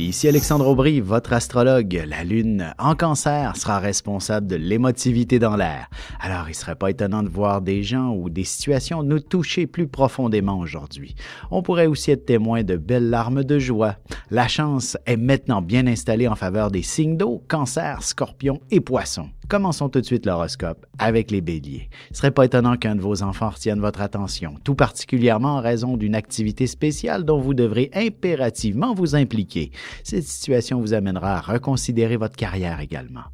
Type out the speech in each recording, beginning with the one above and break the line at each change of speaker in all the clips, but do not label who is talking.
Ici Alexandre Aubry, votre astrologue. La Lune en Cancer sera responsable de l'émotivité dans l'air. Alors, il ne serait pas étonnant de voir des gens ou des situations nous toucher plus profondément aujourd'hui. On pourrait aussi être témoin de belles larmes de joie. La chance est maintenant bien installée en faveur des signes d'eau, Cancer, Scorpion et Poissons. Commençons tout de suite l'horoscope avec les béliers. Il ne serait pas étonnant qu'un de vos enfants retienne votre attention, tout particulièrement en raison d'une activité spéciale dont vous devrez impérativement vous impliquer. Cette situation vous amènera à reconsidérer votre carrière également.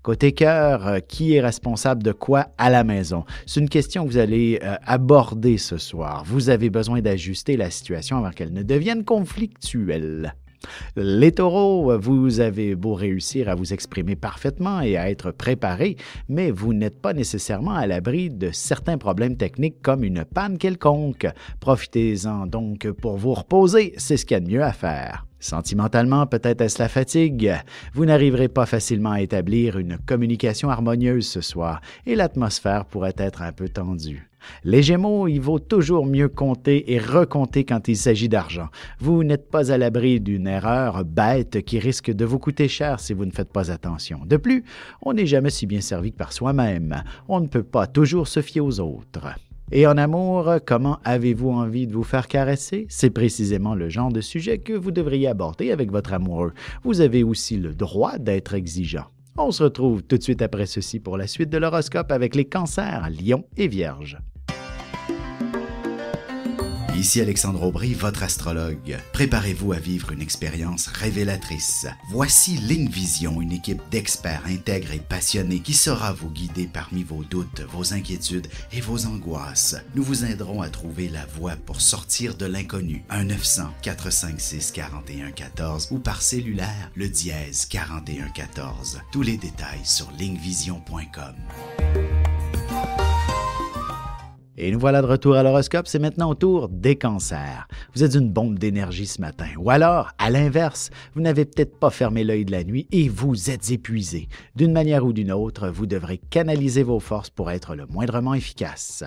Côté cœur, qui est responsable de quoi à la maison? C'est une question que vous allez aborder ce soir. Vous avez besoin d'ajuster la situation avant qu'elle ne devienne conflictuelle. Les taureaux, vous avez beau réussir à vous exprimer parfaitement et à être préparé, mais vous n'êtes pas nécessairement à l'abri de certains problèmes techniques comme une panne quelconque. Profitez-en donc pour vous reposer, c'est ce qu'il y a de mieux à faire. Sentimentalement, peut-être est-ce la fatigue. Vous n'arriverez pas facilement à établir une communication harmonieuse ce soir et l'atmosphère pourrait être un peu tendue. Les Gémeaux, il vaut toujours mieux compter et recompter quand il s'agit d'argent. Vous n'êtes pas à l'abri d'une erreur bête qui risque de vous coûter cher si vous ne faites pas attention. De plus, on n'est jamais si bien servi que par soi-même. On ne peut pas toujours se fier aux autres. Et en amour, comment avez-vous envie de vous faire caresser? C'est précisément le genre de sujet que vous devriez aborder avec votre amoureux. Vous avez aussi le droit d'être exigeant. On se retrouve tout de suite après ceci pour la suite de l'horoscope avec les cancers, lions et vierges.
Ici Alexandre Aubry, votre astrologue. Préparez-vous à vivre une expérience révélatrice. Voici Ligne Vision, une équipe d'experts intègres et passionnés qui saura vous guider parmi vos doutes, vos inquiétudes et vos angoisses. Nous vous aiderons à trouver la voie pour sortir de l'inconnu. 1-900-456-4114 ou par cellulaire, le dièse 4114. Tous les détails sur lignevision.com.
Et nous voilà de retour à l'horoscope, c'est maintenant au tour des cancers. Vous êtes une bombe d'énergie ce matin. Ou alors, à l'inverse, vous n'avez peut-être pas fermé l'œil de la nuit et vous êtes épuisé. D'une manière ou d'une autre, vous devrez canaliser vos forces pour être le moindrement efficace.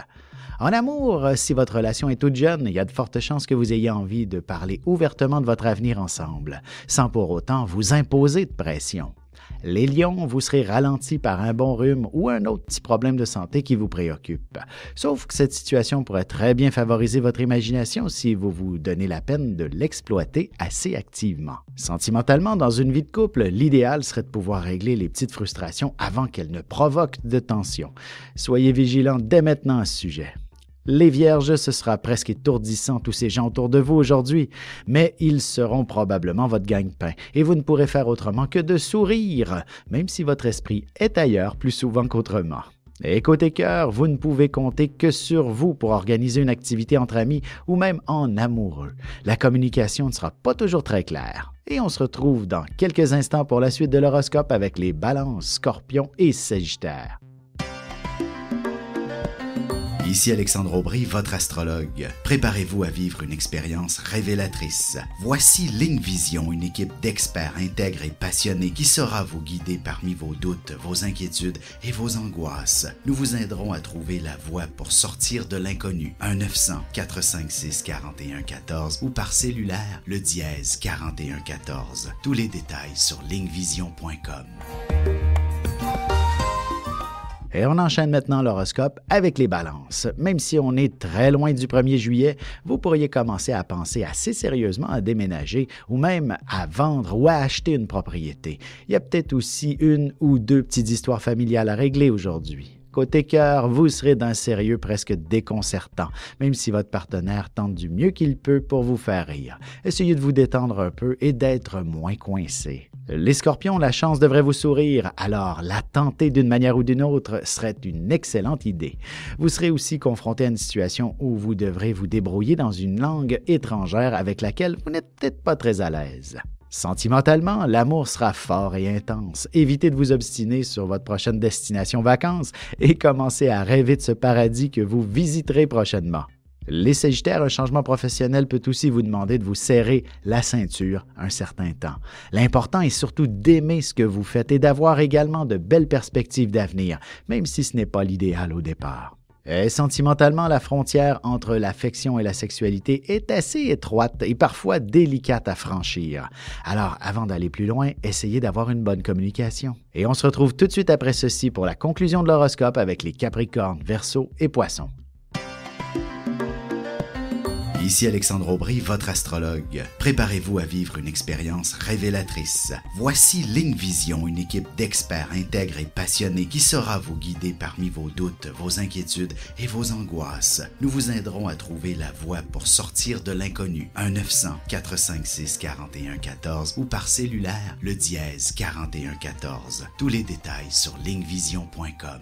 En amour, si votre relation est toute jeune, il y a de fortes chances que vous ayez envie de parler ouvertement de votre avenir ensemble, sans pour autant vous imposer de pression. Les lions, vous serez ralentis par un bon rhume ou un autre petit problème de santé qui vous préoccupe. Sauf que cette situation pourrait très bien favoriser votre imagination si vous vous donnez la peine de l'exploiter assez activement. Sentimentalement, dans une vie de couple, l'idéal serait de pouvoir régler les petites frustrations avant qu'elles ne provoquent de tension. Soyez vigilants dès maintenant à ce sujet. Les vierges, ce sera presque étourdissant tous ces gens autour de vous aujourd'hui, mais ils seront probablement votre gagne-pain et vous ne pourrez faire autrement que de sourire, même si votre esprit est ailleurs plus souvent qu'autrement. Et côté cœur, vous ne pouvez compter que sur vous pour organiser une activité entre amis ou même en amoureux. La communication ne sera pas toujours très claire. Et on se retrouve dans quelques instants pour la suite de l'horoscope avec les balances, scorpions et sagittaires.
Ici Alexandre Aubry, votre astrologue. Préparez-vous à vivre une expérience révélatrice. Voici Ligne Vision, une équipe d'experts intègres et passionnés qui saura vous guider parmi vos doutes, vos inquiétudes et vos angoisses. Nous vous aiderons à trouver la voie pour sortir de l'inconnu. 1-900-456-4114 ou par cellulaire, le dièse 4114. Tous les détails sur lignevision.com.
Et on enchaîne maintenant l'horoscope avec les balances. Même si on est très loin du 1er juillet, vous pourriez commencer à penser assez sérieusement à déménager ou même à vendre ou à acheter une propriété. Il y a peut-être aussi une ou deux petites histoires familiales à régler aujourd'hui. Côté cœur, vous serez d'un sérieux presque déconcertant, même si votre partenaire tente du mieux qu'il peut pour vous faire rire. Essayez de vous détendre un peu et d'être moins coincé. Les scorpions, la chance devrait vous sourire, alors la tenter d'une manière ou d'une autre serait une excellente idée. Vous serez aussi confronté à une situation où vous devrez vous débrouiller dans une langue étrangère avec laquelle vous n'êtes peut-être pas très à l'aise. Sentimentalement, l'amour sera fort et intense. Évitez de vous obstiner sur votre prochaine destination vacances et commencez à rêver de ce paradis que vous visiterez prochainement. Les Sagittaires, un changement professionnel peut aussi vous demander de vous serrer la ceinture un certain temps. L'important est surtout d'aimer ce que vous faites et d'avoir également de belles perspectives d'avenir, même si ce n'est pas l'idéal au départ. Sentimentalement, la frontière entre l'affection et la sexualité est assez étroite et parfois délicate à franchir. Alors, avant d'aller plus loin, essayez d'avoir une bonne communication. Et on se retrouve tout de suite après ceci pour la conclusion de l'horoscope avec les Capricornes, Verseaux et Poissons.
Ici Alexandre Aubry, votre astrologue. Préparez-vous à vivre une expérience révélatrice. Voici Ligne Vision, une équipe d'experts intègres et passionnés qui saura vous guider parmi vos doutes, vos inquiétudes et vos angoisses. Nous vous aiderons à trouver la voie pour sortir de l'inconnu. 1-900-456-4114 ou par cellulaire, le dièse 4114. Tous les détails sur lignevision.com.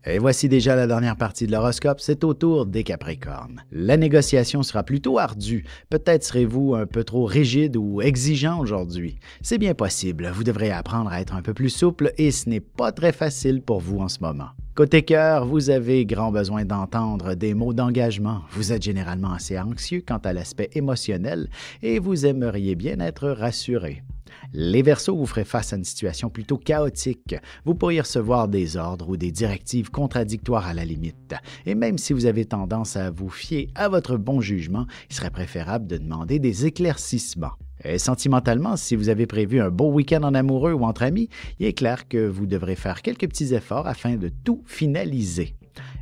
Et voici déjà la dernière partie de l'horoscope, c'est au tour des Capricornes. La négociation sera plutôt ardue. Peut-être serez-vous un peu trop rigide ou exigeant aujourd'hui. C'est bien possible, vous devrez apprendre à être un peu plus souple et ce n'est pas très facile pour vous en ce moment. Côté cœur, vous avez grand besoin d'entendre des mots d'engagement. Vous êtes généralement assez anxieux quant à l'aspect émotionnel et vous aimeriez bien être rassuré. Les Verseaux, vous ferez face à une situation plutôt chaotique. Vous pourriez recevoir des ordres ou des directives contradictoires à la limite. Et même si vous avez tendance à vous fier à votre bon jugement, il serait préférable de demander des éclaircissements. Et sentimentalement, si vous avez prévu un beau week-end en amoureux ou entre amis, il est clair que vous devrez faire quelques petits efforts afin de tout finaliser.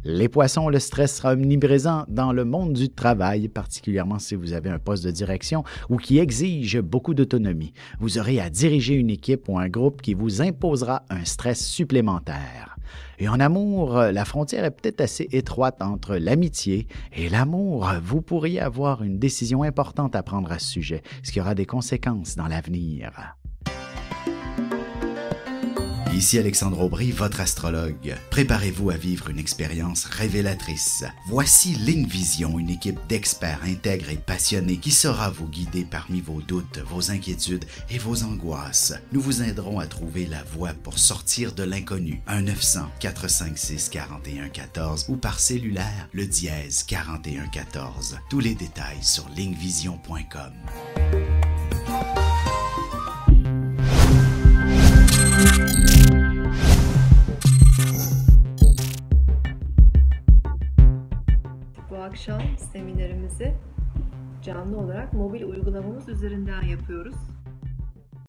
Les Poissons, le stress sera omniprésent dans le monde du travail, particulièrement si vous avez un poste de direction ou qui exige beaucoup d'autonomie. Vous aurez à diriger une équipe ou un groupe qui vous imposera un stress supplémentaire. Et en amour, la frontière est peut-être assez étroite entre l'amitié et l'amour. Vous pourriez avoir une décision importante à prendre à ce sujet, ce qui aura des conséquences dans l'avenir.
Ici Alexandre Aubry, votre astrologue. Préparez-vous à vivre une expérience révélatrice. Voici Ligne Vision, une équipe d'experts intègres et passionnés qui saura vous guider parmi vos doutes, vos inquiétudes et vos angoisses. Nous vous aiderons à trouver la voie pour sortir de l'inconnu. 1-900-456-4114 ou par cellulaire, le dièse 4114. Tous les détails sur lignevision.com.
Bu akşam seminerimizi canlı olarak mobil uygulamamız üzerinden yapıyoruz.